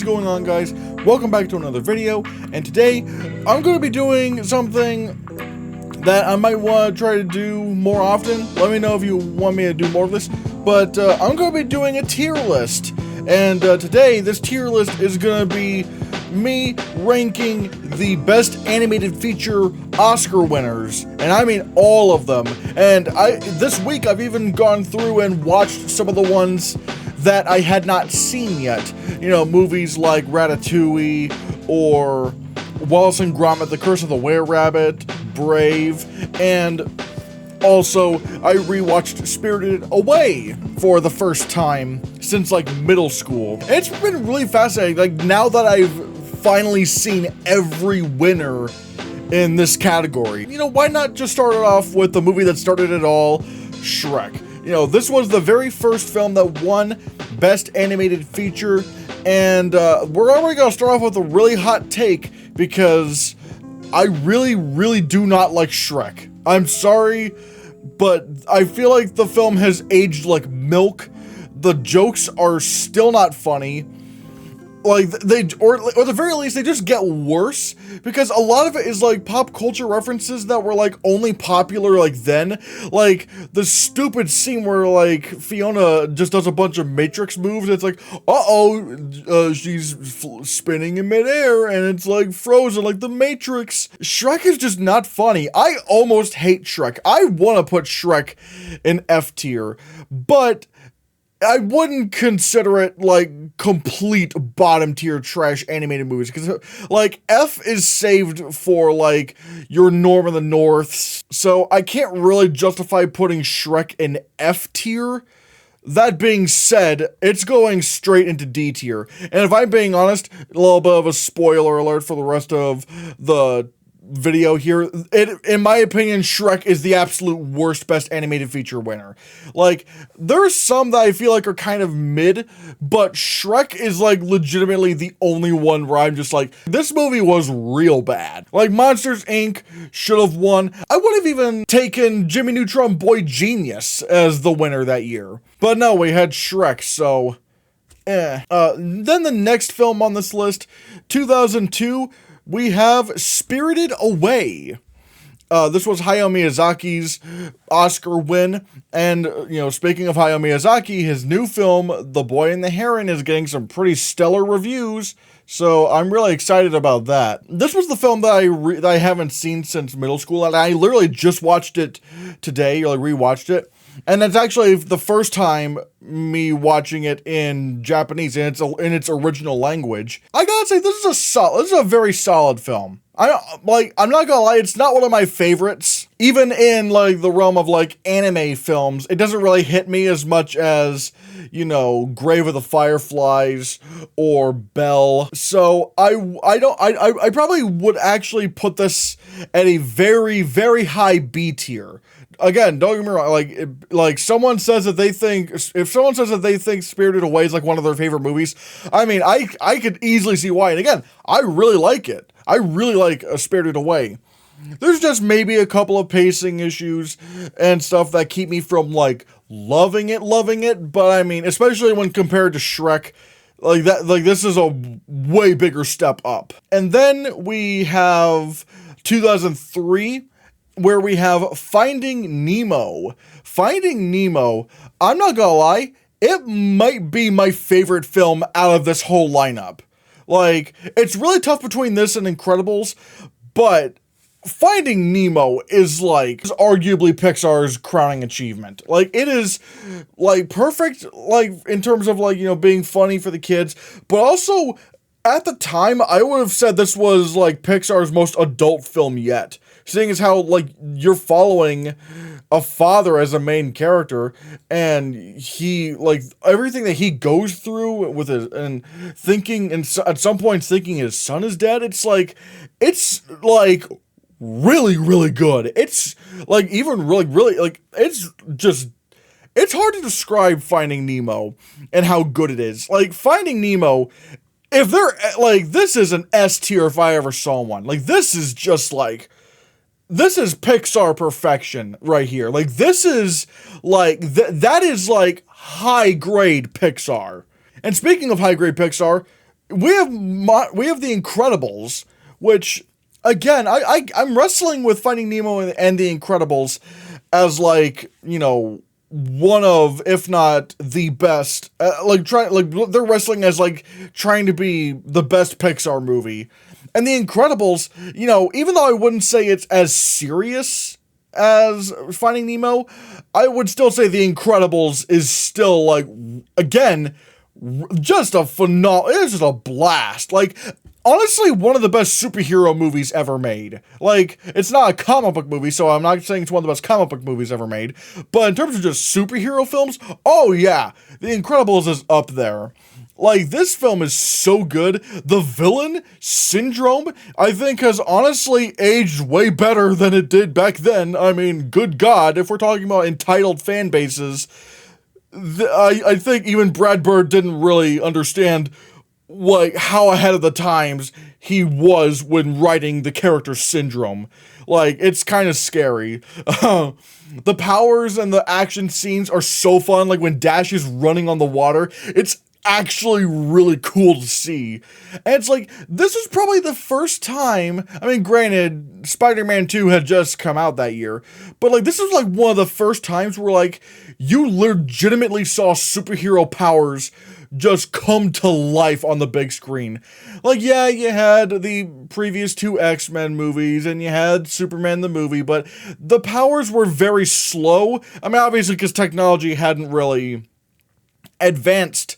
is going on, guys? Welcome back to another video, and today I'm going to be doing something that I might want to try to do more often. Let me know if you want me to do more of this, but I'm going to be doing a tier list, and today this tier list is going to be me ranking the best animated feature Oscar winners, and I mean all of them. And this week I've even gone through and watched some of the ones that I had not seen yet. You know, movies like Ratatouille or Wallace and Gromit, The Curse of the Were-Rabbit, Brave, and also I rewatched Spirited Away for the first time since like middle school. And it's been really fascinating, like now that I've finally seen every winner in this category. You know, why not just start it off with the movie that started it all, Shrek? You know, this was the very first film that won Best Animated Feature, and we're already gonna start off with a really hot take because I really do not like Shrek. I'm sorry, but I feel like the film has aged like milk. The jokes are still not funny. Like, or at the very least, they just get worse, because a lot of it is, like, pop culture references that were, like, only popular, like, then. Like, the stupid scene where, like, Fiona just does a bunch of Matrix moves, and it's like, she's spinning in midair, and it's, like, frozen like the Matrix. Shrek is just not funny. I almost hate Shrek. I want to put Shrek in F tier, but I wouldn't consider it, like, complete bottom tier trash animated movies, because, like, F is saved for, like, your Norm of the Norths, so I can't really justify putting Shrek in F tier. That being said, it's going straight into D tier, and if I'm being honest, a little bit of a spoiler alert for the rest of the video here, in my opinion, Shrek is the absolute worst best animated feature winner. Like, there's some that I feel like are kind of mid, but Shrek is like legitimately the only one where I'm just like, this movie was real bad. Like, Monsters Inc. should have won. I would have even taken Jimmy Neutron Boy Genius as the winner that year, but no, we had Shrek, so then the next film on this list, 2002, we have Spirited Away. This was Hayao Miyazaki's Oscar win, and, you know, speaking of Hayao Miyazaki, his new film, The Boy and the Heron, is getting some pretty stellar reviews, so I'm really excited about that. This was the film that I haven't seen since middle school, and I literally just watched it today, or rewatched it. And it's actually the first time me watching it in Japanese, and it's in its original language. I gotta say, this is a very solid film. I'm not gonna lie, it's not one of my favorites. Even in, like, the realm of, like, anime films, it doesn't really hit me as much as, you know, Grave of the Fireflies or Belle. So I probably would actually put this at a very high B tier. Again, don't get me wrong, like someone says that if someone says that they think Spirited Away is like one of their favorite movies, I mean, I could easily see why. And again, I really like it. I really like Spirited Away. There's just maybe a couple of pacing issues and stuff that keep me from, like, loving it, but I mean, especially when compared to Shrek, like this is a way bigger step up. And then we have 2003, where we have Finding Nemo. Finding Nemo, I'm not gonna lie, it might be my favorite film out of this whole lineup. Like, it's really tough between this and Incredibles, but Finding Nemo is arguably Pixar's crowning achievement. Like, it is, like, perfect, like, in terms of, like, you know, being funny for the kids, but also, at the time, I would have said this was, like, Pixar's most adult film yet. Seeing as how, like, you're following a father as a main character, and he, like, everything that he goes through with his, and thinking, and at some point thinking his son is dead, it's really good. It's, like, even really, like, it's hard to describe Finding Nemo and how good it is. Like, Finding Nemo, if they're, like, this is an S tier if I ever saw one. Like, this is just, like, this is Pixar perfection right here. Like, this is, like, that is, like, high-grade Pixar. And speaking of high-grade Pixar, we have The Incredibles, which, again, I'm wrestling with Finding Nemo and The Incredibles as, like, you know, one of, if not the best, they're wrestling as, like, trying to be the best Pixar movie. And The Incredibles, you know, even though I wouldn't say it's as serious as Finding Nemo, I would still say The Incredibles is still, like, again, just a phenomenal, it's just a blast. Like, honestly, one of the best superhero movies ever made. Like, it's not a comic book movie, so I'm not saying it's one of the best comic book movies ever made, but in terms of just superhero films, oh yeah, The Incredibles is up there. Like, this film is so good. The villain, Syndrome, I think has honestly aged way better than it did back then. I mean, good God, if we're talking about entitled fan bases, I think even Brad Bird didn't really understand, like, how ahead of the times he was when writing the character Syndrome. Like, it's kind of scary. The powers and the action scenes are so fun. Like, when Dash is running on the water, it's actually really cool to see. And it's like, this is probably the first time, I mean, granted, Spider-Man 2 had just come out that year, but like, this is like one of the first times where like, you legitimately saw superhero powers just come to life on the big screen. Like, yeah, you had the previous 2 X-Men movies, and you had Superman the movie, but the powers were very slow. I mean, obviously, because technology hadn't really advanced,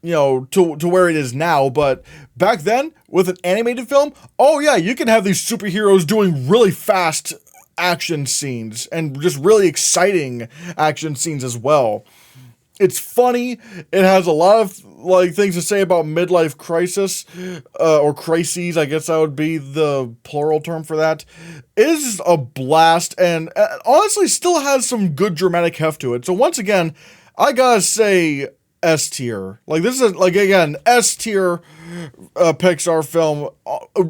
you know, to where it is now, but back then, with an animated film, oh yeah, you can have these superheroes doing really fast action scenes, and just really exciting action scenes as well. It's funny, it has a lot of, like, things to say about midlife crisis, or crises, I guess that would be the plural term for that. It is a blast, and honestly still has some good dramatic heft to it. So once again, I gotta say, S tier. Like, this is, like, again, S tier Pixar film,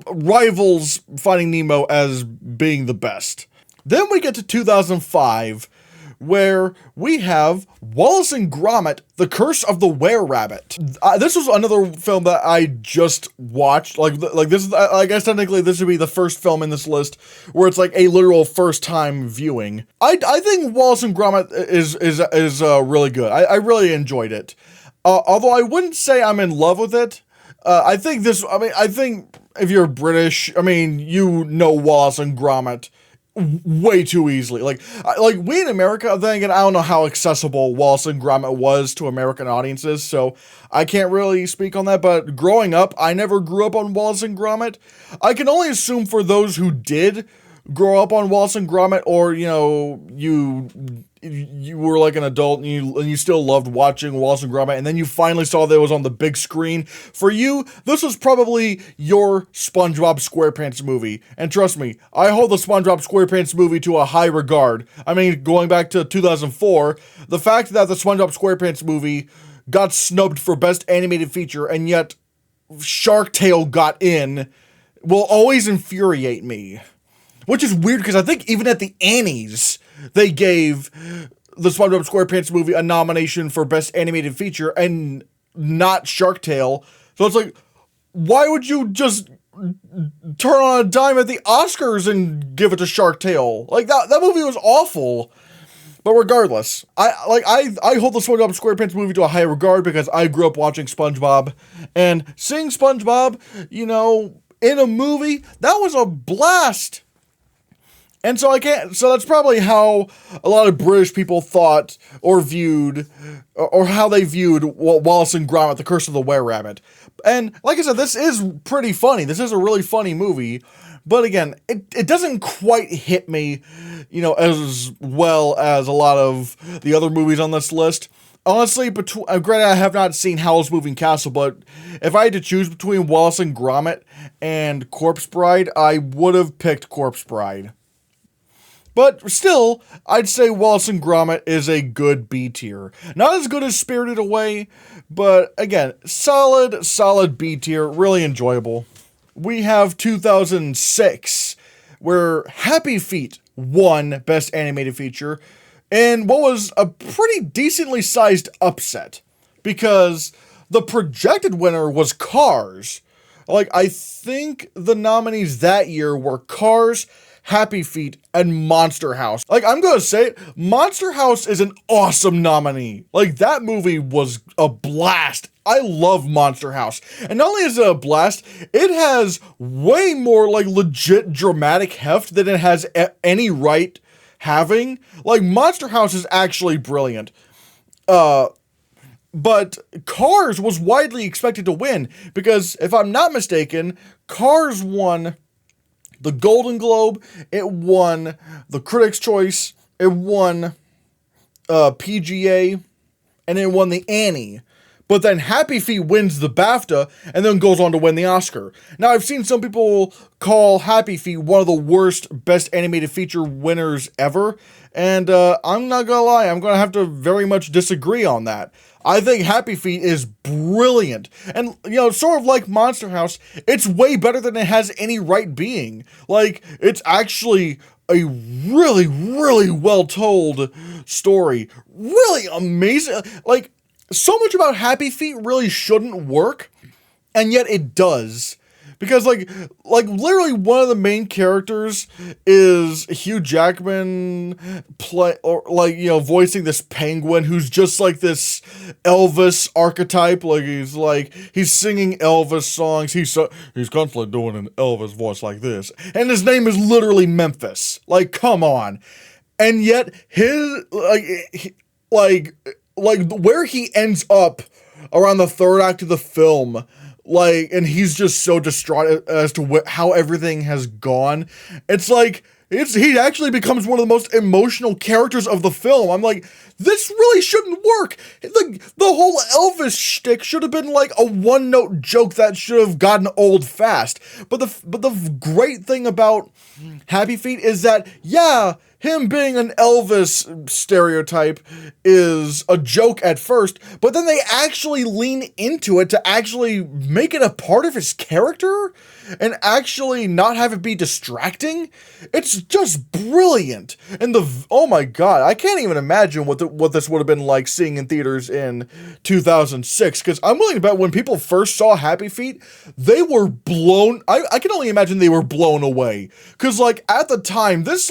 rivals Finding Nemo as being the best. Then we get to 2005, where we have Wallace and Gromit, The Curse of the Were-Rabbit. This was another film that I just watched. Like this is, I guess technically this would be the first film in this list where it's like a literal first time viewing. I think Wallace and Gromit is really good. I really enjoyed it. Although I wouldn't say I'm in love with it. I think if you're British, I mean, you know Wallace and Gromit way too easily. Like we in America, then again, I don't know how accessible Wallace and Gromit was to American audiences, so I can't really speak on that, but growing up, I never grew up on Wallace and Gromit. I can only assume for those who did grow up on Wallace and Gromit, or, you know, you were like an adult and you still loved watching Wallace and Gromit, and then you finally saw that it was on the big screen. For you, this was probably your SpongeBob SquarePants movie. And trust me, I hold the SpongeBob SquarePants movie to a high regard. I mean, going back to 2004, the fact that the SpongeBob SquarePants movie got snubbed for Best Animated Feature, and yet Shark Tale got in, will always infuriate me. Which is weird, because I think even at the Annies, they gave the SpongeBob SquarePants movie a nomination for Best Animated Feature and not Shark Tale. So it's like, why would you just turn on a dime at the Oscars and give it to Shark Tale? Like, that movie was awful. But regardless, I hold the SpongeBob SquarePants movie to a high regard because I grew up watching SpongeBob, and seeing SpongeBob, you know, in a movie, that was a blast. And so that's probably how a lot of British people thought or viewed, or how they viewed Wallace and Gromit, The Curse of the Were-Rabbit. And like I said, this is pretty funny. This is a really funny movie. But again, it doesn't quite hit me, you know, as well as a lot of the other movies on this list. Honestly, granted, I have not seen Howl's Moving Castle, but if I had to choose between Wallace and Gromit and Corpse Bride, I would have picked Corpse Bride. But still, I'd say Wallace and Gromit is a good B tier. Not as good as Spirited Away, but again, solid B tier, really enjoyable. We have 2006, where Happy Feet won Best Animated Feature, and what was a pretty decently sized upset, because the projected winner was Cars. Like, I think the nominees that year were Cars, Happy Feet, and Monster House. Like, I'm gonna say it, Monster House is an awesome nominee. Like, that movie was a blast. I love Monster House. And not only is it a blast, it has way more, like, legit dramatic heft than it has any right having. Like, Monster House is actually brilliant. But Cars was widely expected to win because, if I'm not mistaken, Cars won the Golden Globe, it won the Critics' Choice, it won PGA, and it won the Annie. But then Happy Feet wins the BAFTA and then goes on to win the Oscar. Now, I've seen some people call Happy Feet one of the worst Best Animated Feature winners ever, and I'm not gonna lie, I'm gonna have to very much disagree on that. I think Happy Feet is brilliant. And, you know, sort of like Monster House, it's way better than it has any right being. Like, it's actually a really, really well-told story. Really amazing. Like, so much about Happy Feet really shouldn't work, and yet it does. Because, like literally one of the main characters is Hugh Jackman voicing this penguin who's just like this Elvis archetype. Like, he's singing Elvis songs. He's constantly doing an Elvis voice like this. And his name is literally Memphis. Like, come on. And yet, his, where he ends up around the third act of the film, and he's just so distraught as to how everything has gone. It's like, he actually becomes one of the most emotional characters of the film. I'm like, this really shouldn't work. Like, the whole Elvis shtick should have been like a one-note joke that should have gotten old fast. But the great thing about Happy Feet is that, yeah, him being an Elvis stereotype is a joke at first, but then they actually lean into it to actually make it a part of his character and actually not have it be distracting. It's just brilliant. And oh my god, I can't even imagine what this would have been like seeing in theaters in 2006, because I'm willing to bet when people first saw Happy Feet, they were blown, I can only imagine they were blown away. Because, like, at the time, this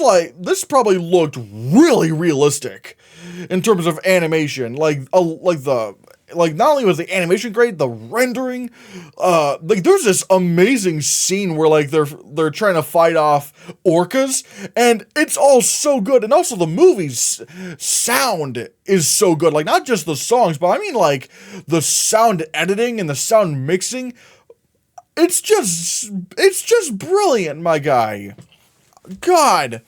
probably looked really realistic in terms of animation. Not only was the animation great, the rendering, there's this amazing scene where, like, they're trying to fight off orcas, and it's all so good. And also the movie's sound is so good. Like, not just the songs, but I mean, like, the sound editing and the sound mixing. It's just brilliant, my guy. God.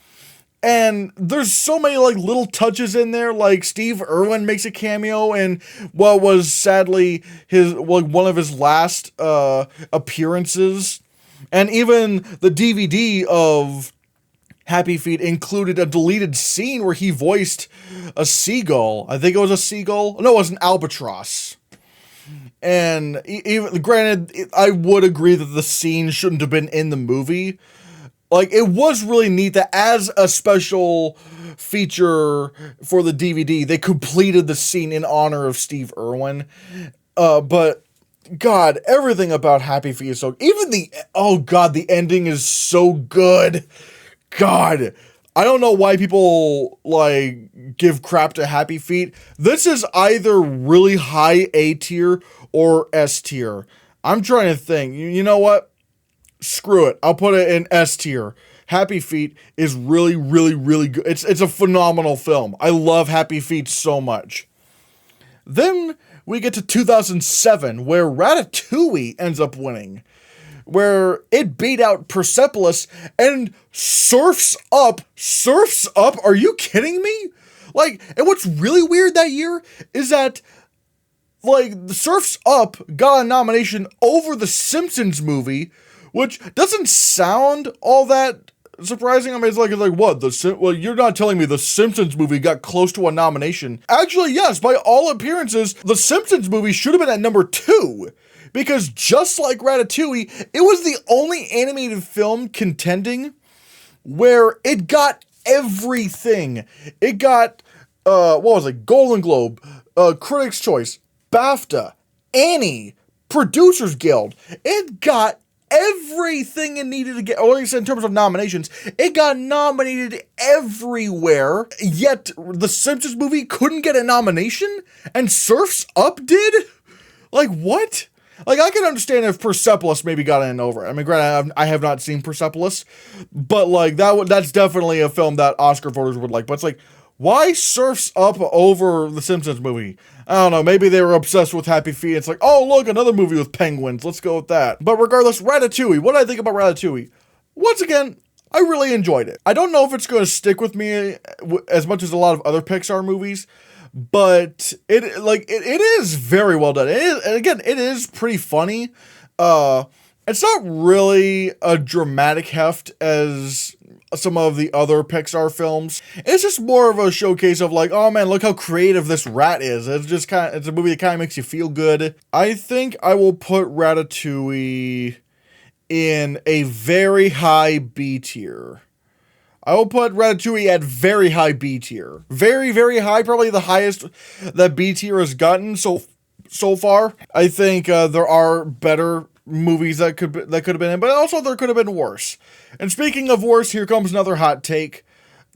And there's so many, like, little touches in there, like Steve Irwin makes a cameo in what was sadly one of his last appearances. And even the DVD of Happy Feet included a deleted scene where he voiced a seagull. I think it was a seagull. No, it was an albatross. And even granted, I would agree that the scene shouldn't have been in the movie. Like, it was really neat that as a special feature for the DVD, they completed the scene in honor of Steve Irwin. But, God, everything about Happy Feet is so... Even the ending is so good. God, I don't know why people, like, give crap to Happy Feet. This is either really high A tier or S tier. I'm trying to think. You know what? Screw it. I'll put it in S tier. Happy Feet is really, really, really good. It's a phenomenal film. I love Happy Feet so much. Then we get to 2007, where Ratatouille ends up winning, where it beat out Persepolis and Surf's Up. Surf's Up? Are you kidding me? Like, and what's really weird that year is that, like, the Surf's Up got a nomination over the Simpsons movie, which doesn't sound all that surprising. I mean, it's like what? Well, you're not telling me the Simpsons movie got close to a nomination. Actually, yes, by all appearances, the Simpsons movie should have been at number 2. Because just like Ratatouille, it was the only animated film contending where it got everything. It got, Golden Globe, Critics' Choice, BAFTA, Annie, Producers Guild. It got everything it needed to get, or at least in terms of nominations, it got nominated everywhere, yet the Simpsons movie couldn't get a nomination, and Surf's Up did? Like, what? Like, I can understand if Persepolis maybe got in over it. I mean, granted, I have not seen Persepolis, but, like, that's definitely a film that Oscar voters would like. But it's like, why Surf's Up over the Simpsons movie? I don't know, maybe they were obsessed with Happy Feet. It's like, oh, look, another movie with penguins. Let's go with that. But regardless, Ratatouille. What did I think about Ratatouille? Once again, I really enjoyed it. I don't know if it's going to stick with me as much as a lot of other Pixar movies, but it is very well done. It is, and again, it is pretty funny. It's not really a dramatic heft as some of the other Pixar films. It's just more of a showcase of like, oh man, look how creative this rat is. It's a movie that kind of makes you feel good. I think I will put Ratatouille in a very high B tier. I will put Ratatouille at very high B tier. Very, very high, probably the highest that B tier has gotten so far. I think there are better movies that could have been in, but also there could have been worse. And speaking of worse, here comes another hot take.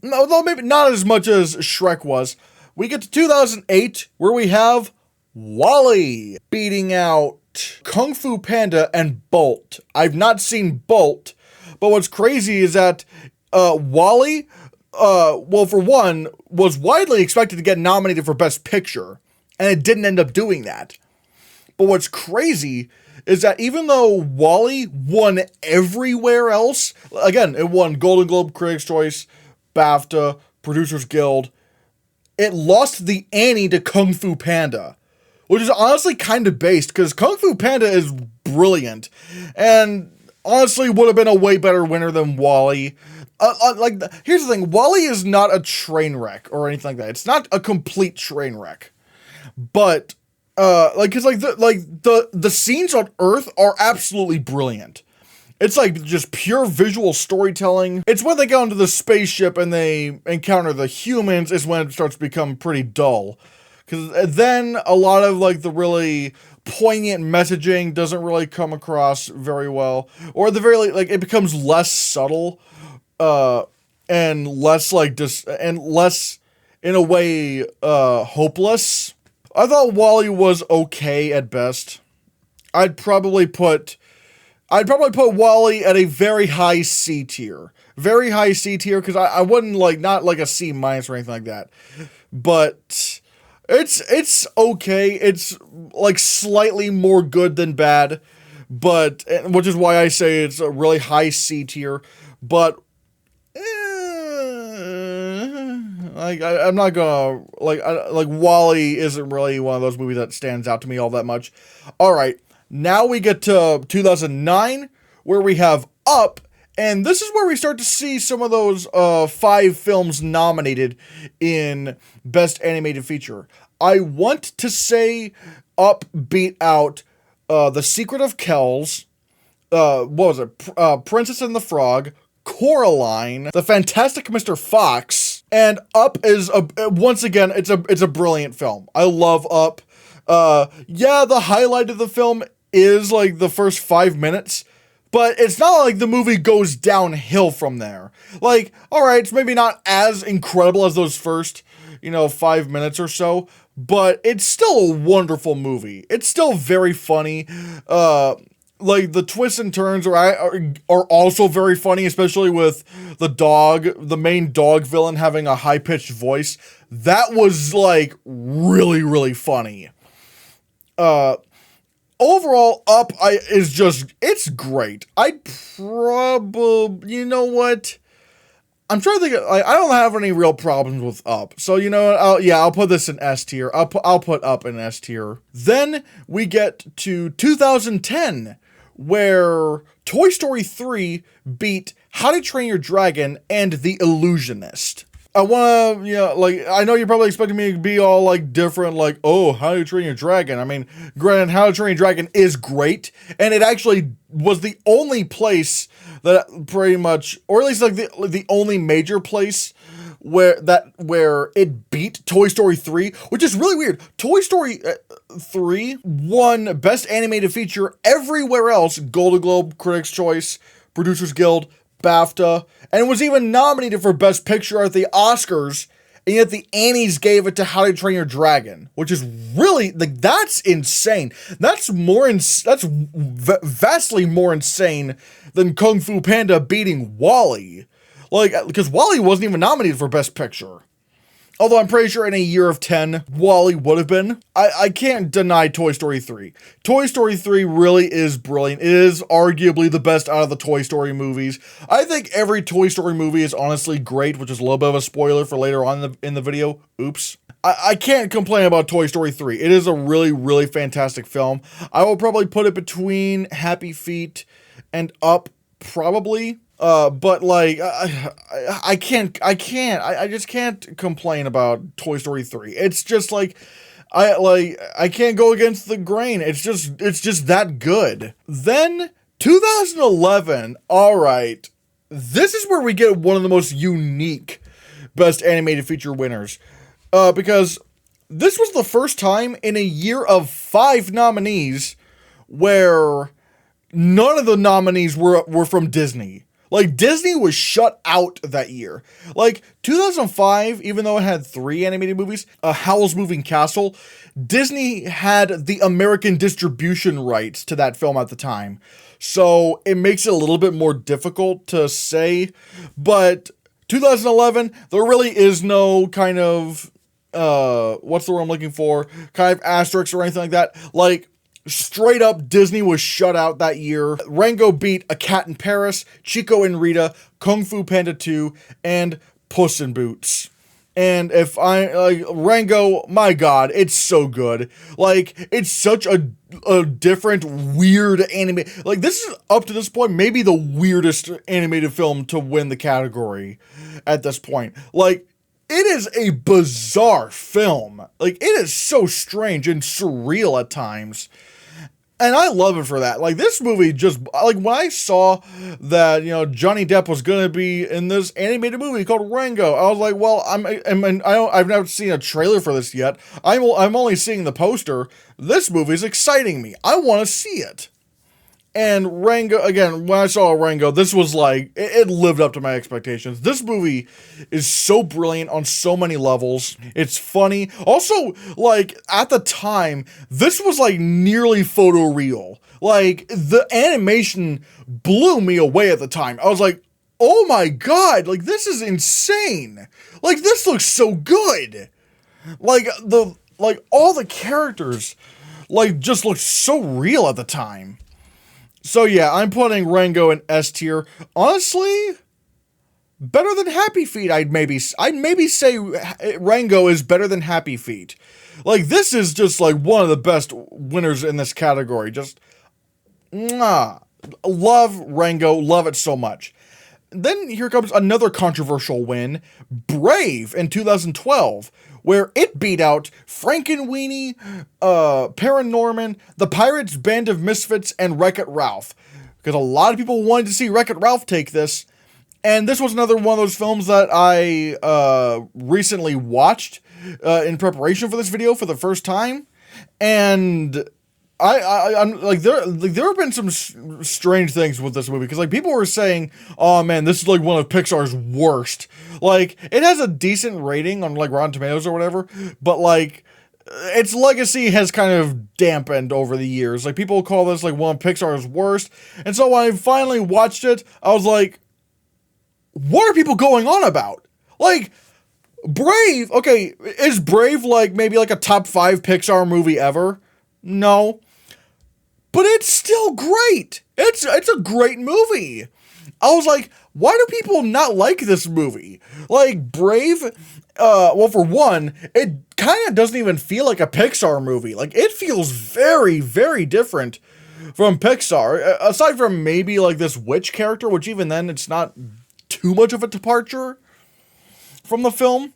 Although maybe not as much as Shrek was. We get to 2008, where we have Wally beating out Kung Fu Panda and Bolt. I've not seen Bolt, but what's crazy is that Wally, well, for one, was widely expected to get nominated for Best Picture, and it didn't end up doing that. But what's crazy is that even though Wally won everywhere else, again, it won Golden Globe, Critics' Choice, BAFTA, Producers Guild, it lost the Annie to Kung Fu Panda, which is honestly kind of based, because Kung Fu Panda is brilliant, and honestly would have been a way better winner than Wally. Here's the thing, Wally is not a train wreck or anything like that. It's not a complete train wreck, but the scenes on Earth are absolutely brilliant. It's like just pure visual storytelling. It's when they go into the spaceship and they encounter the humans is when it starts to become pretty dull. Because then a lot of like the really poignant messaging doesn't really come across very well. Or at the very like it becomes less subtle, and less less in a way hopeless. I thought Wally was okay at best. I'd probably put Wally at a very high C tier. Very high C tier, because I wouldn't not like a C minus or anything like that. But it's okay. It's like slightly more good than bad, but which is why I say it's a really high C tier. But I'm not gonna Wally isn't really one of those movies that stands out to me all that much. All right, now we get to 2009, where we have Up, and this is where we start to see some of those 5 films nominated in Best Animated Feature. I want to say Up beat out The Secret of Kells, what was it? Princess and the Frog, Coraline, The Fantastic Mr. Fox, and Up is once again, it's a brilliant film. I love Up. Yeah, the highlight of the film is like the first 5 minutes, but it's not like the movie goes downhill from there. Like, all right, it's maybe not as incredible as those first, 5 minutes or so, but it's still a wonderful movie. It's still very funny. Like the twists and turns are also very funny, especially with the main dog villain having a high-pitched voice. That was like really, really funny. Overall, Up it's great. I'd probably, you know what? I'm trying to think. I don't have any real problems with Up, so you know what? I'll put this in S tier. I'll put Up in S tier. Then we get to 2010, where Toy Story 3 beat How to Train Your Dragon and The Illusionist. I want to, I know you're probably expecting me to be all, different, oh, How to Train Your Dragon. I mean, granted, How to Train Your Dragon is great, and it actually was the only place that pretty much, or at least, the only major place where it beat Toy Story 3, which is really weird. Toy Story, 3 won Best Animated Feature everywhere else: Golden Globe, Critics' Choice, Producers Guild, BAFTA, and was even nominated for Best Picture at the Oscars, and yet the Annies gave it to How to Train Your Dragon, which is really, like, that's insane. That's vastly more insane than Kung Fu Panda beating Wally. Like, because Wally wasn't even nominated for Best Picture. Although I'm pretty sure in a year of 10, Wally would have been. I can't deny Toy Story 3. Toy Story 3 really is brilliant. It is arguably the best out of the Toy Story movies. I think every Toy Story movie is honestly great, which is a little bit of a spoiler for later on in the video. Oops. I can't complain about Toy Story 3. It is a really, really fantastic film. I will probably put it between Happy Feet and Up, probably. But like, I just can't complain about Toy Story 3. It's just like, I can't go against the grain. It's just that good. Then 2011, all right, this is where we get one of the most unique Best Animated Feature winners. Because this was the first time in a year of 5 nominees where none of the nominees were from Disney. Like, Disney was shut out that year. Like, 2005, even though it had 3 animated movies, Howl's Moving Castle, Disney had the American distribution rights to that film at the time. So, it makes it a little bit more difficult to say. But 2011, there really is no kind of, what's the word I'm looking for? Kind of asterisk or anything like that. Like, straight up, Disney was shut out that year. Rango beat A Cat in Paris, Chico and Rita, Kung Fu Panda 2, and Puss in Boots. And Rango, my god, it's so good. Like, it's such a different, weird anime. Like, this is, up to this point, maybe the weirdest animated film to win the category at this point. Like, it is a bizarre film. Like, it is so strange and surreal at times. And I love it for that. Like, this movie just, like, when I saw that, you know, Johnny Depp was going to be in this animated movie called Rango, I was like, well, I've never seen a trailer for this yet. I'm only seeing the poster. This movie is exciting me. I want to see it. And Rango, again, when I saw Rango, this was like, it lived up to my expectations. This movie is so brilliant on so many levels. It's funny. Also, like, at the time, this was like nearly photoreal. Like, the animation blew me away at the time. I was like, oh my god, like, this is insane. Like, this looks so good. Like, all the characters, like, just looked so real at the time. So yeah, I'm putting Rango in S tier. Honestly, better than Happy Feet. I'd maybe say Rango is better than Happy Feet. Like, this is just like one of the best winners in this category. Just love Rango, love it so much. Then here comes another controversial win, Brave in 2012, where it beat out Frankenweenie, Paranorman, The Pirates Band of Misfits, and Wreck-It Ralph. Because a lot of people wanted to see Wreck-It Ralph take this. And this was another one of those films that I recently watched in preparation for this video for the first time. And I'm like, there have been some strange things with this movie, because like people were saying, oh man, this is like one of Pixar's worst. Like, it has a decent rating on like Rotten Tomatoes or whatever, but like its legacy has kind of dampened over the years. Like, people call this like one of Pixar's worst. And so when I finally watched it, I was like, what are people going on about? Like, Brave, okay, is Brave like maybe like a top 5 Pixar movie ever? No. But it's still great. It's a great movie. I was like, why do people not like this movie? Like, Brave, well, for one, it kind of doesn't even feel like a Pixar movie. Like, it feels very, very different from Pixar. Aside from maybe, like, this witch character, which even then, it's not too much of a departure from the film.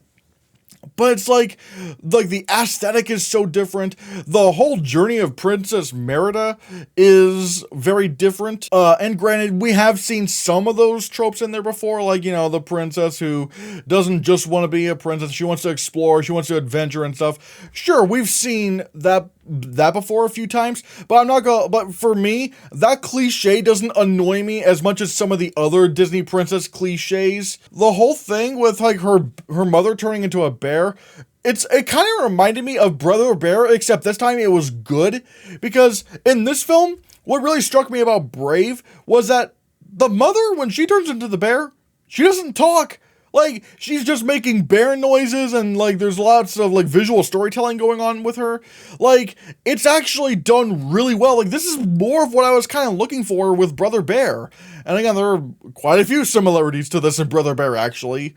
But it's like the aesthetic is so different. The whole journey of Princess Merida is very different. And granted, we have seen some of those tropes in there before. Like, you know, the princess who doesn't just want to be a princess. She wants to explore. She wants to adventure and stuff. Sure, we've seen that that before a few times, but I'm not gonna, but for me, that cliche doesn't annoy me as much as some of the other Disney princess cliches. The whole thing with like her mother turning into a bear, it kind of reminded me of Brother Bear, except this time it was good, because in this film, what really struck me about Brave was that the mother, when she turns into the bear, she doesn't talk. Like, she's just making bear noises, and, like, there's lots of, like, visual storytelling going on with her. Like, it's actually done really well. Like, this is more of what I was kind of looking for with Brother Bear. And again, there are quite a few similarities to this in Brother Bear, actually.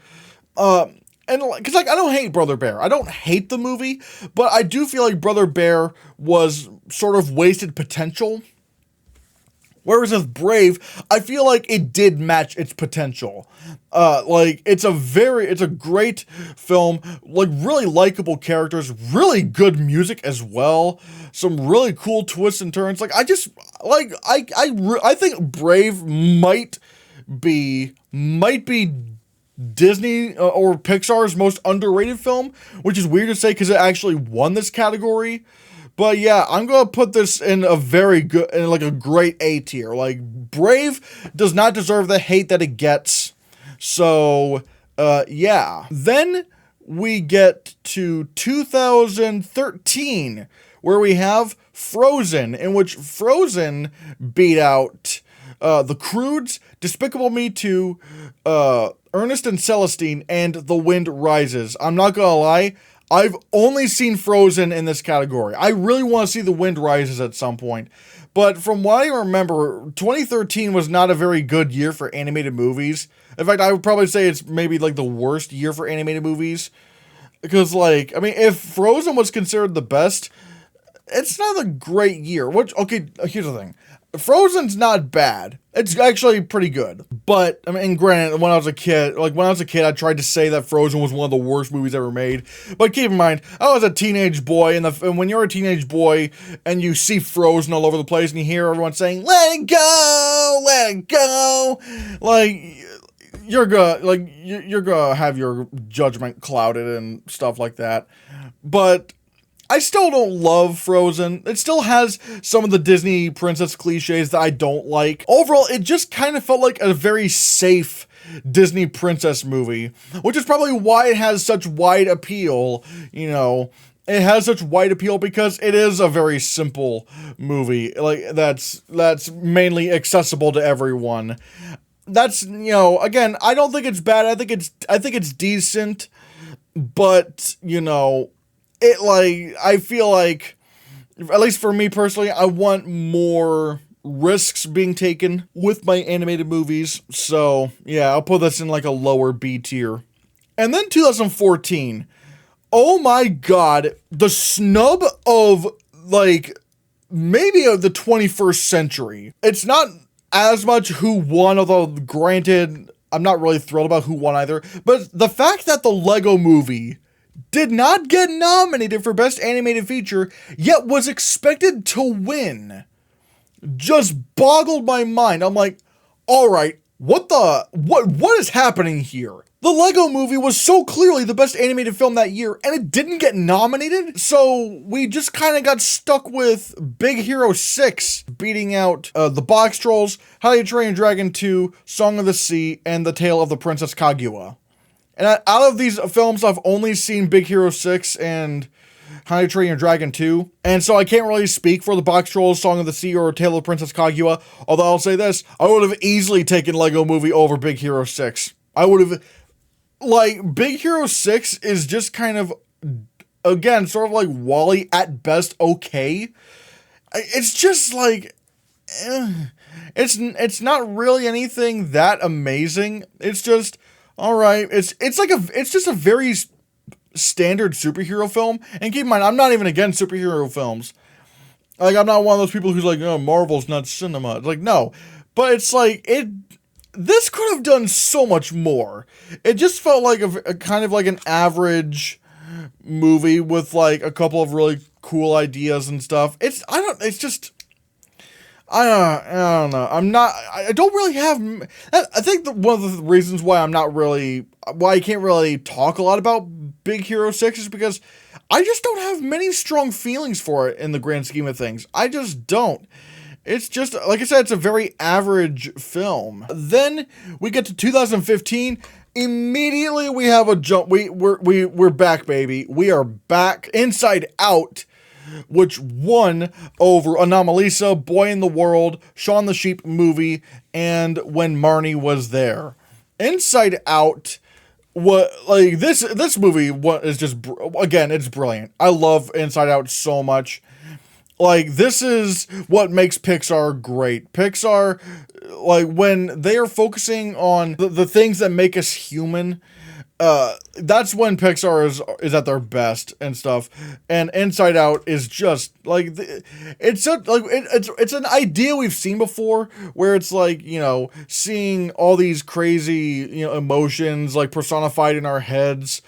And, because, like, I don't hate Brother Bear. I don't hate the movie, but I do feel like Brother Bear was sort of wasted potential. Whereas with Brave, I feel like it did match its potential. Like, it's a great film, like, really likable characters, really good music as well, some really cool twists and turns. Like, I think Brave might be Disney or Pixar's most underrated film, which is weird to say because it actually won this category. But yeah, I'm going to put this in a very good, in like a great A tier. Like, Brave does not deserve the hate that it gets. So, yeah. Then we get to 2013, where we have Frozen, in which Frozen beat out The Croods, Despicable Me 2, Ernest and Celestine, and The Wind Rises. I'm not going to lie. I've only seen Frozen in this category. I really want to see The Wind Rises at some point. But from what I remember, 2013 was not a very good year for animated movies. In fact, I would probably say it's maybe like the worst year for animated movies. Because, like, I mean, if Frozen was considered the best, it's not a great year. Okay, here's the thing. Frozen's not bad. It's actually pretty good. But, I mean, granted, when I was a kid, I tried to say that Frozen was one of the worst movies ever made. But keep in mind, I was a teenage boy, and when you're a teenage boy, and you see Frozen all over the place, and you hear everyone saying, "Let it go! Let it go!" Like, you're gonna have your judgment clouded and stuff like that. But I still don't love Frozen. It still has some of the Disney princess cliches that I don't like. Overall, it just kind of felt like a very safe Disney princess movie, which is probably why it has such wide appeal. You know, it has such wide appeal because it is a very simple movie, like that's mainly accessible to everyone. That's, you know, again, I don't think it's bad. I think it's decent, but, you know, I feel like, at least for me personally, I want more risks being taken with my animated movies. So, yeah, I'll put this in like a lower B tier. And then 2014. Oh my god, the snub of, like, maybe of the 21st century. It's not as much who won, although granted, I'm not really thrilled about who won either. But the fact that the Lego Movie did not get nominated for Best Animated Feature, yet was expected to win, just boggled my mind. I'm like, alright, what is happening here? The Lego Movie was so clearly the best animated film that year, and it didn't get nominated? So we just kind of got stuck with Big Hero 6 beating out The Box Trolls, How to Train Your Dragon 2, Song of the Sea, and The Tale of the Princess Kaguya. And out of these films, I've only seen Big Hero 6 and How to Train Your Dragon 2. And so I can't really speak for The Box Trolls, Song of the Sea, or Tale of Princess Kaguya. Although I'll say this, I would have easily taken Lego Movie over Big Hero 6. I would have, like, Big Hero 6 is just kind of, again, sort of like Wally at best okay. It's just like, it's not really anything that amazing. It's just, alright, it's just a very standard superhero film. And keep in mind, I'm not even against superhero films. Like, I'm not one of those people who's like, oh, Marvel's not cinema. It's like, no. But it's like, this could have done so much more. It just felt like a kind of like an average movie with like a couple of really cool ideas and stuff. I don't know. I don't really have, I think one of the reasons why I can't really talk a lot about Big Hero 6 is because I just don't have many strong feelings for it in the grand scheme of things. I just don't. It's just, like I said, it's a very average film. Then we get to 2015. Immediately we have a jump. We're back, baby. We are back. Inside Out, which won over Anomalisa, Boy in the World, Shaun the Sheep movie, and When Marnie Was There. Inside Out, this movie is just, again, it's brilliant. I love Inside Out so much. Like, this is what makes Pixar great. Pixar, like, when they are focusing on the things that make us human, that's when Pixar is at their best and stuff. And Inside Out is just, like, it's an idea we've seen before, where it's like, you know, seeing all these crazy, you know, emotions, like, personified in our heads.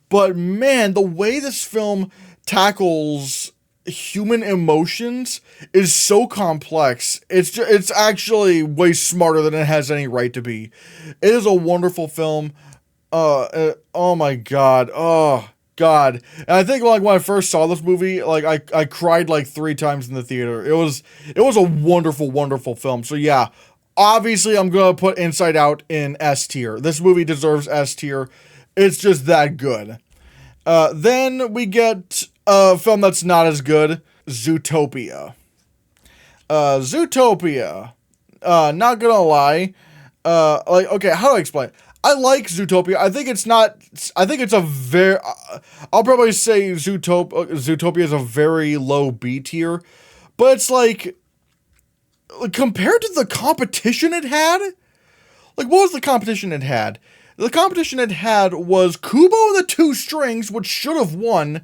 But, man, the way this film tackles human emotions is so complex. It's actually way smarter than it has any right to be. It is a wonderful film. Oh my god. Oh god. And I think, like, when I first saw this movie, like, I cried like 3 times in the theater. It was a wonderful, wonderful film. So yeah, obviously I'm gonna put Inside Out in S tier. This movie deserves S tier. It's just that good. Then we get a film that's not as good, Zootopia. Zootopia, not gonna lie, okay, how do I explain it? I like Zootopia. I think it's a very, I'll probably say Zootopia is a very low B tier, but it's like, compared to the competition it had, like, what was the competition it had? The competition it had was Kubo and the Two Strings, which should have won,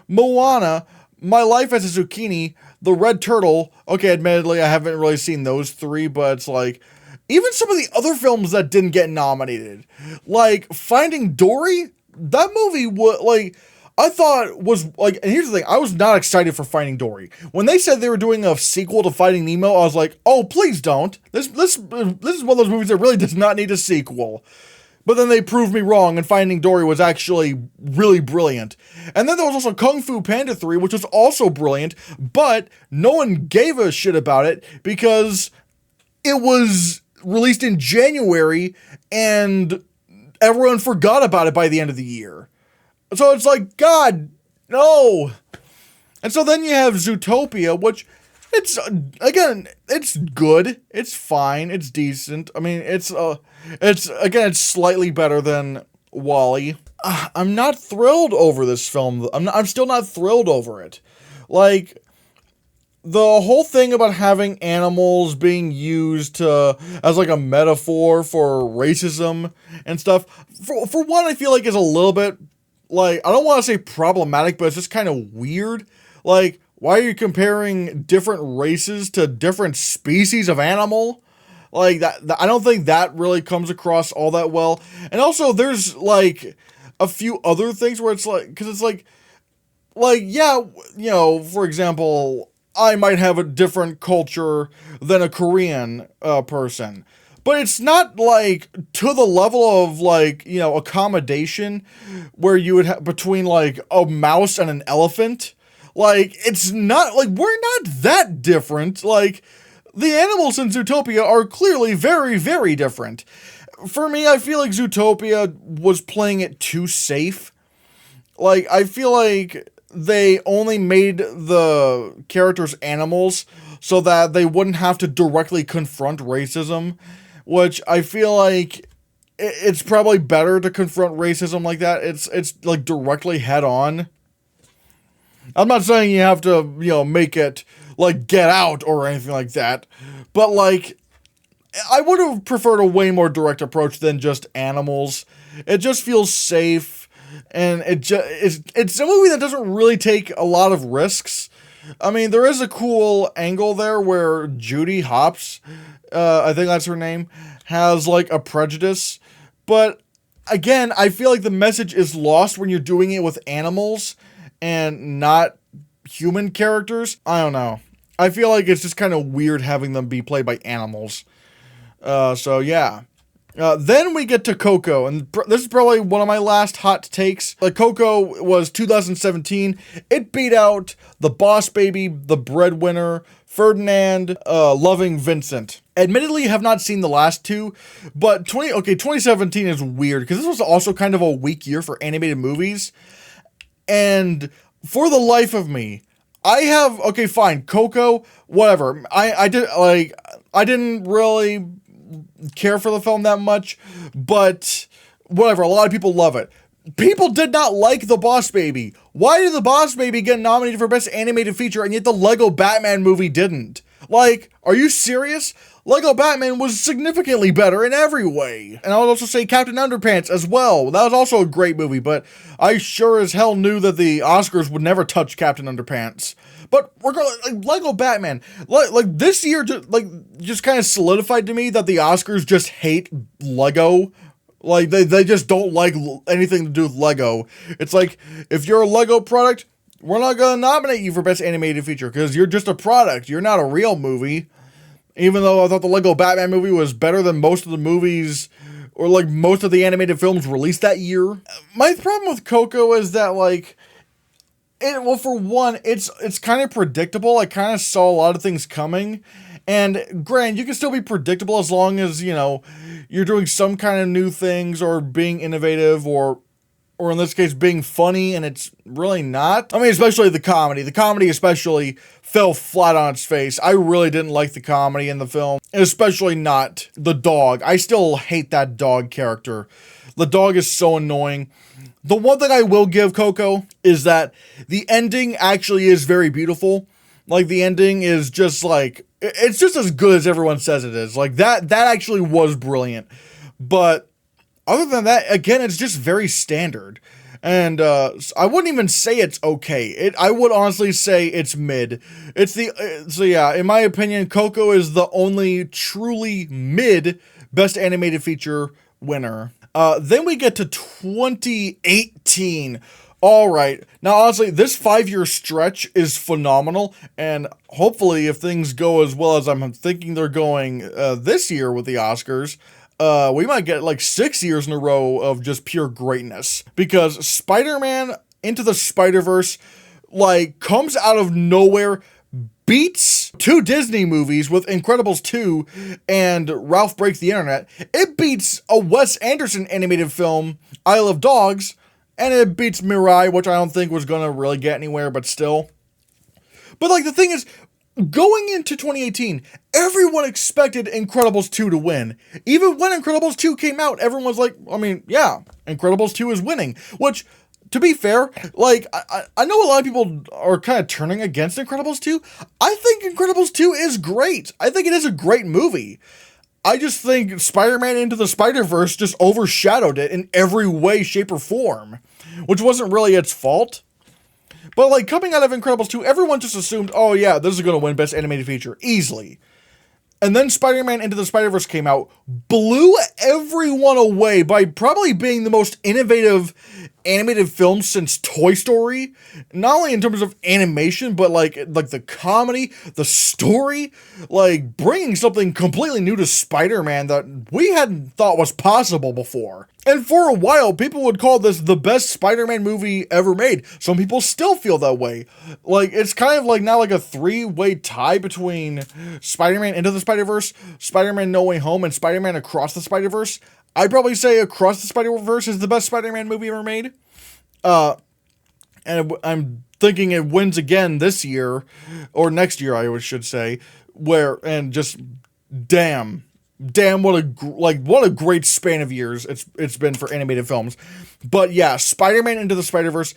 Moana, My Life as a Zucchini, The Red Turtle. Okay, admittedly, I haven't really seen those 3, but it's like, even some of the other films that didn't get nominated, like Finding Dory, that movie was, like, I thought was, like, and here's the thing, I was not excited for Finding Dory. When they said they were doing a sequel to Finding Nemo, I was like, oh, please don't. This is one of those movies that really does not need a sequel. But then they proved me wrong, and Finding Dory was actually really brilliant. And then there was also Kung Fu Panda 3, which was also brilliant, but no one gave a shit about it because it was released in January, and everyone forgot about it by the end of the year. So it's like, God, no. And so then you have Zootopia, which, it's, again, it's good, it's fine, it's decent. I mean, it's slightly better than Wally. I'm not thrilled over this film. I'm still not thrilled over it. Like, the whole thing about having animals being used as like a metaphor for racism and stuff, for one, I feel like is a little bit, like, I don't want to say problematic, but it's just kind of weird. Like, why are you comparing different races to different species of animal? Like, that I don't think that really comes across all that well. And also, there's, like, a few other things where it's like, because it's like, yeah, you know, for example, I might have a different culture than a Korean person. But it's not, like, to the level of, like, you know, accommodation where you would have between, like, a mouse and an elephant. Like, it's not, like, we're not that different. Like, the animals in Zootopia are clearly very, very different. For me, I feel like Zootopia was playing it too safe. Like, I feel like they only made the characters animals so that they wouldn't have to directly confront racism, which I feel like it's probably better to confront racism like that. It's like directly head on. I'm not saying you have to, you know, make it like Get Out or anything like that, but like, I would have preferred a way more direct approach than just animals. It just feels safe, and it's a movie that doesn't really take a lot of risks. I mean, there is a cool angle there where Judy Hopps, I think that's her name, has like a prejudice, but again, I feel like the message is lost when you're doing it with animals and not human characters. I don't know. I feel like it's just kind of weird having them be played by animals. So yeah. Then we get to Coco, and this is probably one of my last hot takes. Like, Coco was 2017. It beat out The Boss Baby, The Breadwinner, Ferdinand, Loving Vincent. Admittedly, have not seen the last two, but 2017 is weird, because this was also kind of a weak year for animated movies. And for the life of me, okay, fine, Coco, whatever. I didn't really care for the film that much, but whatever, a lot of people love it. People did not like The Boss Baby. Why did The Boss Baby get nominated for Best Animated Feature, and yet the Lego Batman movie didn't? Like, are you serious? Lego Batman was significantly better in every way. And I would also say Captain Underpants as well. That was also a great movie, but I sure as hell knew that the Oscars would never touch Captain Underpants. But regardless, like, Lego Batman, like this year, just kind of solidified to me that the Oscars just hate Lego. Like, they just don't like anything to do with Lego. It's like, if you're a Lego product, we're not going to nominate you for Best Animated Feature, because you're just a product. You're not a real movie. Even though I thought the Lego Batman movie was better than most of the movies, or like most of the animated films released that year. My problem with Coco is that, like, well, for one, it's kind of predictable. I kind of saw a lot of things coming. And granted, you can still be predictable as long as, you know, you're doing some kind of new things or being innovative, or in this case, being funny, and it's really not. I mean, especially the comedy. The comedy especially fell flat on its face. I really didn't like the comedy in the film, especially not the dog. I still hate that dog character. The dog is so annoying. The one thing I will give Coco is that the ending actually is very beautiful. Like, the ending is just like, it's just as good as everyone says it is. Like, that actually was brilliant. But other than that, again, it's just very standard. And I wouldn't even say it's okay. I would honestly say it's mid. So yeah, in my opinion, Coco is the only truly mid Best Animated Feature winner. Then we get to 2018. All right. Now, honestly, this 5-year stretch is phenomenal, and hopefully, if things go as well as I'm thinking they're going this year with the Oscars, we might get like 6 years in a row of just pure greatness. Because Spider-Man Into the Spider-Verse, like, comes out of nowhere, beats 2 Disney movies with Incredibles 2 and Ralph Breaks the Internet. It beats a Wes Anderson animated film, Isle of Dogs, and it beats Mirai, which I don't think was gonna really get anywhere, but still. But, like, the thing is, going into 2018, everyone expected Incredibles 2 to win. Even when Incredibles 2 came out, everyone was like, I mean, yeah, Incredibles 2 is winning. Which, to be fair, like, I know a lot of people are kind of turning against Incredibles 2. I think Incredibles 2 is great. I think it is a great movie. I just think Spider-Man Into the Spider-Verse just overshadowed it in every way, shape, or form. Which wasn't really its fault. But, like, coming out of Incredibles 2, everyone just assumed, oh yeah, this is going to win Best Animated Feature, easily. And then Spider-Man Into the Spider-Verse came out, blew everyone away by probably being the most innovative animated film since Toy Story. Not only in terms of animation, but like the comedy, the story, like bringing something completely new to Spider-Man that we hadn't thought was possible before. And for a while, people would call this the best Spider-Man movie ever made. Some people still feel that way. Like, it's kind of like now like a 3-way tie between Spider-Man Into the Spider-Verse, Spider-Man No Way Home, and Spider-Man Across the Spider-Verse. I'd probably say Across the Spider-Verse is the best Spider-Man movie ever made. And I'm thinking it wins again this year, or next year, I should say, damn, what a great span of years it's been for animated films. But yeah, Spider-Man Into the Spider-Verse,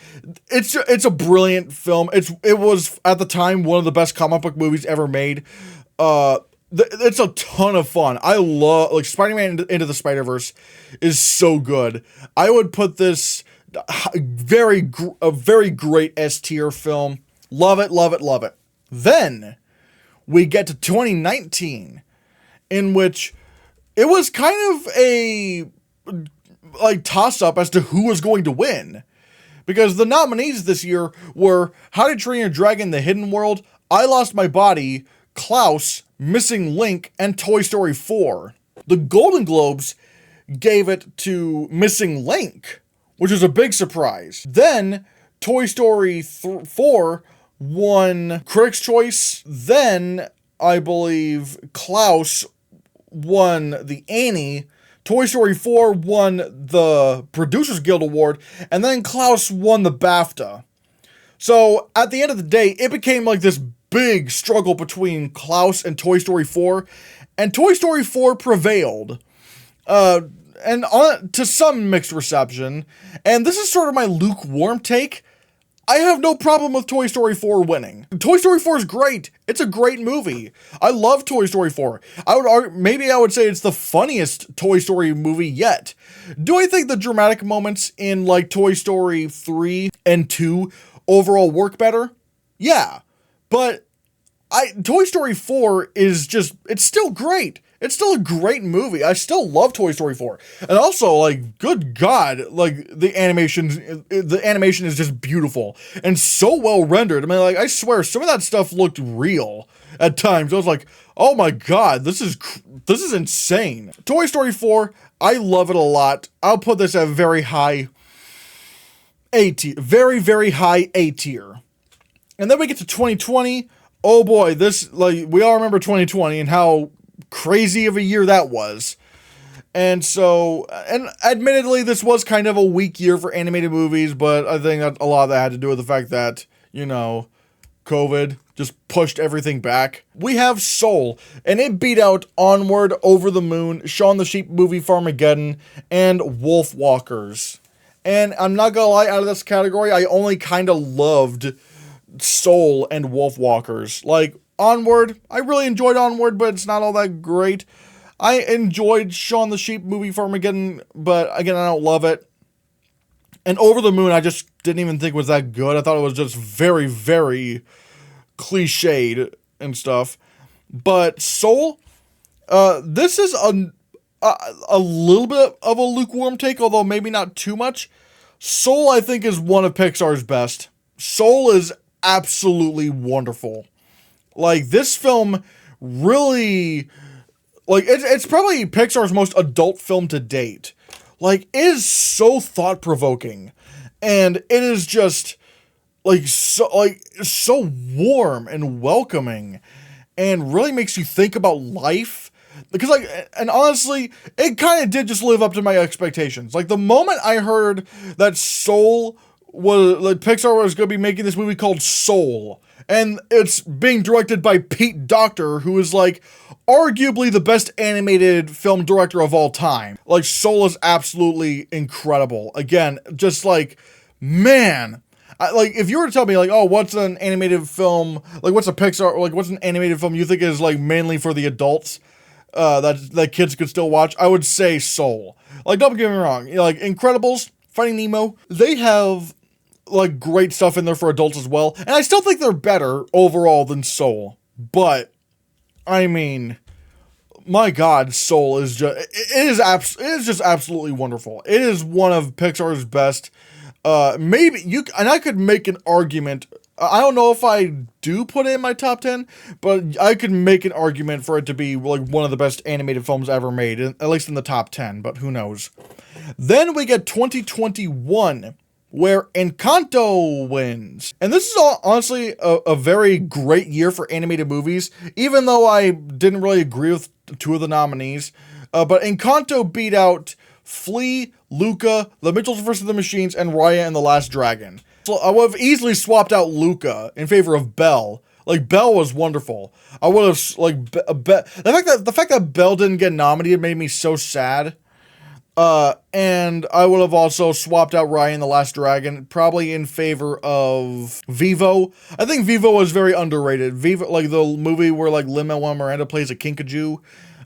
it's a brilliant film. It was at the time one of the best comic book movies ever made. It's a ton of fun. I love, like, Spider-Man Into the Spider-Verse is so good. I would put this a very great S-tier film. Love it, love it, love it. Then we get to 2019, in which it was kind of a like toss-up as to who was going to win. Because the nominees this year were How to Train Your Dragon: The Hidden World, I Lost My Body, Klaus, Missing Link, and Toy Story 4. The Golden Globes gave it to Missing Link, which is a big surprise. Then Toy Story 4 won Critics' Choice. Then I believe Klaus won the Annie. Toy Story 4 won the Producers Guild Award, and then Klaus won the BAFTA. So at the end of the day, it became like this big struggle between Klaus and Toy Story 4, and Toy Story 4 prevailed. To some mixed reception, and this is sort of my lukewarm take. I have no problem with Toy Story 4 winning. Toy Story 4 is great. It's a great movie. I love Toy Story 4. Maybe I would say it's the funniest Toy Story movie yet. Do I think the dramatic moments in like Toy Story 3 and 2 overall work better? Yeah. But Toy Story 4 is just, it's still great. It's still a great movie. I still love Toy Story 4. And also, like, good God, like, the animation is just beautiful and so well rendered. I mean, like, I swear, some of that stuff looked real at times. I was like, oh my God, this is insane. Toy Story 4, I love it a lot. I'll put this at very high A tier. Very, very high A tier. And then we get to 2020. Oh boy, we all remember 2020 and how crazy of a year that was. And admittedly, this was kind of a weak year for animated movies, but I think that a lot of that had to do with the fact that, COVID just pushed everything back. We have Soul, and it beat out Onward, Over the Moon, Shaun the Sheep Movie Farmageddon, and Wolfwalkers. And I'm not gonna lie, out of this category, I only kind of loved Soul and Wolfwalkers. Like, Onward, I really enjoyed Onward, but it's not all that great. I enjoyed Shaun the Sheep Movie Farmageddon, but again, I don't love it. And Over the Moon, I just didn't even think was that good. I thought it was just very, very cliched and stuff. But Soul, this is a little bit of a lukewarm take, although maybe not too much. Soul, I think, is one of Pixar's best. Soul is absolutely wonderful. Like, this film really, like, it's probably Pixar's most adult film to date. Like, it is so thought-provoking, and it is just, so warm and welcoming, and really makes you think about life. Because, and honestly, it kind of did just live up to my expectations. Like, the moment I heard that Soul Pixar was going to be making this movie called Soul, and it's being directed by Pete Docter, who is, like, arguably the best animated film director of all time. Like, Soul is absolutely incredible. Again, just like, man, if you were to tell me, like, oh, what's an animated film, like, what's an animated film you think is, like, mainly for the adults, that kids could still watch, I would say Soul. Like, don't get me wrong, like, Incredibles, Finding Nemo, they have, like, great stuff in there for adults as well, and I still think they're better overall than Soul, but, I mean, my God, Soul is just, it is just absolutely wonderful. It is one of Pixar's best. And I could make an argument, I don't know if I do put it in my top 10, but I could make an argument for it to be, like, one of the best animated films ever made, at least in the top 10, but who knows. Then we get 2021, where Encanto wins. And this is honestly a very great year for animated movies, even though I didn't really agree with two of the nominees. But Encanto beat out Flea, Luca, The Mitchells vs. the Machines, and Raya and the Last Dragon. So I would have easily swapped out Luca in favor of Belle. Like, Belle was wonderful. I would have, like, the fact that Belle didn't get nominated made me so sad. And I would have also swapped out Raya and the Last Dragon, probably in favor of Vivo. I think Vivo was very underrated. Vivo, like, the movie where, like, Lin-Manuel Miranda plays a kinkajou.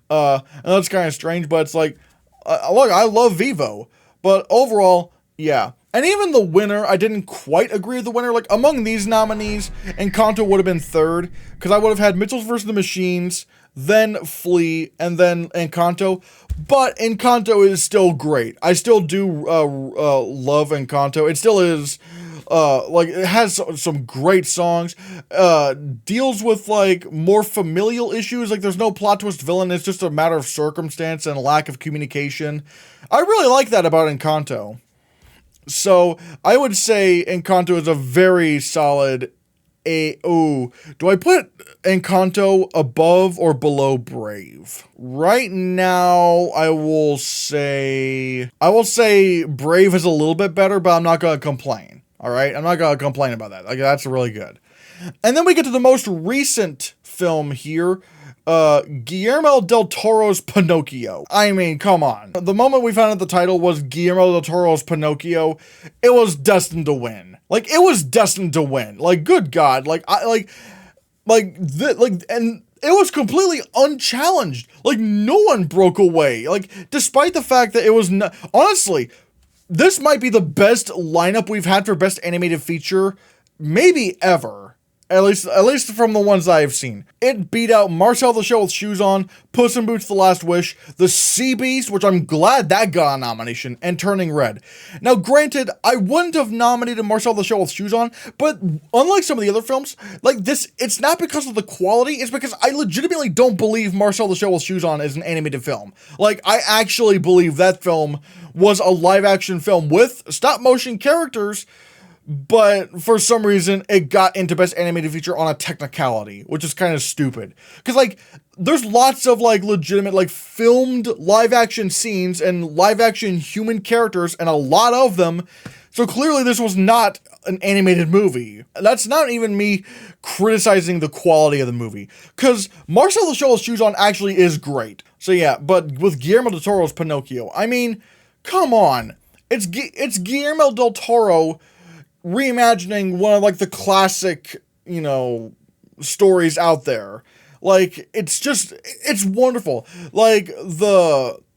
And that's kind of strange, but it's like, look, I love Vivo. But overall, yeah. And even the winner, I didn't quite agree with the winner. Like, among these nominees, Encanto would have been third, because I would have had Mitchells vs. the Machines, then Flea, and then Encanto. But Encanto is still great. I still do love Encanto. It still is Like, it has some great songs, deals with, like, more familial issues, like, there's no plot twist villain, it's just a matter of circumstance and lack of communication. I really like that about Encanto. So, I would say Encanto is a very solid do I put Encanto above or below Brave? Right now, I will say Brave is a little bit better, but I'm not gonna complain. All right, I'm not gonna complain about that. Like, that's really good. And then we get to the most recent film here, Guillermo del Toro's Pinocchio. I mean, come on. The moment we found out the title was Guillermo del Toro's Pinocchio, it was destined to win. Like, it was destined to win. Like, good God. Like, and it was completely unchallenged. Like, no one broke away. Like, despite the fact that it was not, honestly, this might be the best lineup we've had for Best Animated Feature, maybe ever. At least from the ones I've seen. It beat out Marcel the Shell with Shoes On, Puss in Boots: The Last Wish, The Sea Beast, which I'm glad that got a nomination, and Turning Red. Now, granted, I wouldn't have nominated Marcel the Shell with Shoes On, but unlike some of the other films, like this, it's not because of the quality, it's because I legitimately don't believe Marcel the Shell with Shoes On is an animated film. Like, I actually believe that film was a live-action film with stop-motion characters, but for some reason, it got into Best Animated Feature on a technicality, which is kind of stupid. Because, like, there's lots of, like, legitimate, like, filmed live-action scenes and live-action human characters, and a lot of them. So clearly this was not an animated movie. That's not even me criticizing the quality of the movie. Because Marcel the Shell with Shoes On actually is great. So yeah, but with Guillermo del Toro's Pinocchio, I mean, come on. It's Guillermo del Toro reimagining one of, like, the classic, you know, stories out there. Like, it's wonderful. Like,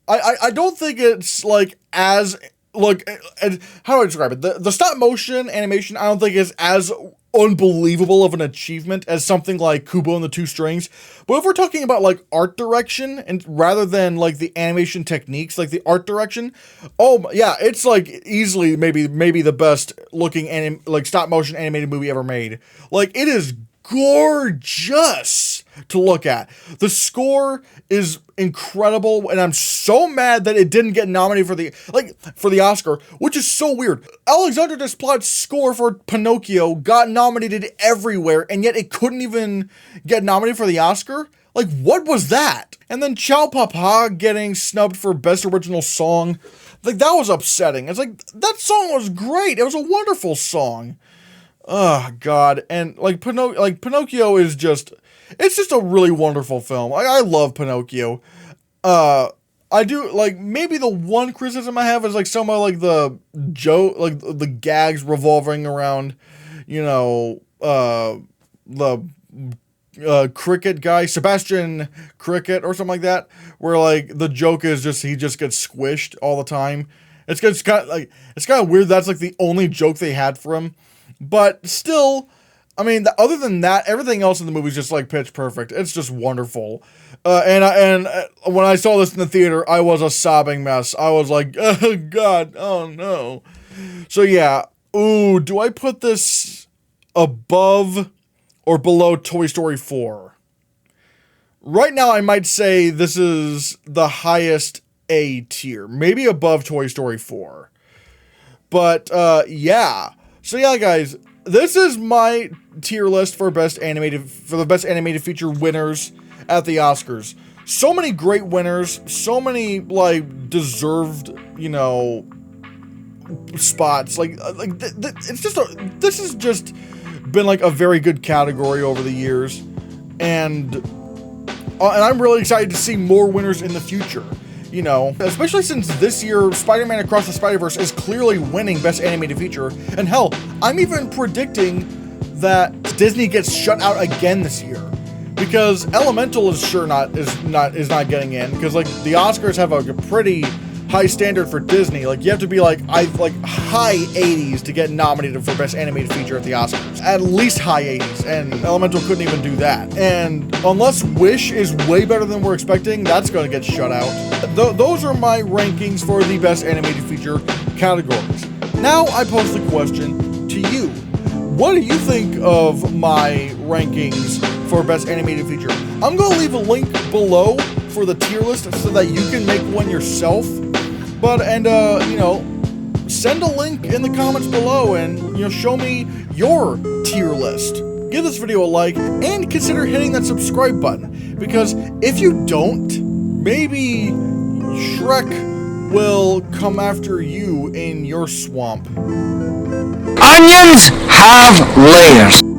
I don't think it's, like, as, like, how do I describe it? The stop motion animation, I don't think is as unbelievable of an achievement as something like Kubo and the Two Strings. But if we're talking about, like, art direction, and rather than, like, the animation techniques, like the art direction, oh yeah, it's, like, easily maybe the best looking like stop motion animated movie ever made. Like, it is gorgeous to look at. The score is incredible, and I'm so mad that it didn't get nominated for the Oscar, which is so weird. Alexandre Desplat's score for Pinocchio got nominated everywhere, and yet it couldn't even get nominated for the Oscar? Like, what was that? And then Ciao Papa getting snubbed for Best Original Song. Like, that was upsetting. It's like, that song was great. It was a wonderful song. Oh, God. And, like, Pinocchio is just, it's just a really wonderful film. I love Pinocchio. I do, like, maybe the one criticism I have is, like, some of, like, the joke, like, the gags revolving around, you know, the cricket guy, Sebastian Cricket or something like that, where, like, the joke is just, he just gets squished all the time. It's kind of weird that's, like, the only joke they had for him. But still, I mean, other than that, everything else in the movie is just, like, pitch perfect. It's just wonderful. And when I saw this in the theater, I was a sobbing mess. I was like, oh, God, oh, no. So, yeah. Ooh, do I put this above or below Toy Story 4? Right now, I might say this is the highest A tier. Maybe above Toy Story 4. But, yeah. So yeah, guys, this is my tier list for the best animated feature winners at the Oscars. So many great winners, so many, like, deserved, you know, spots. This has just been, like, a very good category over the years, and I'm really excited to see more winners in the future. You know, especially since this year, Spider-Man Across the Spider-Verse is clearly winning Best Animated Feature. And hell, I'm even predicting that Disney gets shut out again this year. Because Elemental is not getting in. Because, like, the Oscars have a pretty high standard for Disney. Like, you have to be like high 80s to get nominated for Best Animated Feature at the Oscars. At least high 80s, and Elemental couldn't even do that. And unless Wish is way better than we're expecting, that's gonna get shut out. Those are my rankings for the Best Animated Feature categories. Now I pose the question to you. What do you think of my rankings for best animated feature? I'm going to leave a link below for the tier list so that you can make one yourself. You know, send a link in the comments below and, you know, show me your tier list. Give this video a like and consider hitting that subscribe button, because if you don't, maybe Shrek will come after you in your swamp. Onions have layers.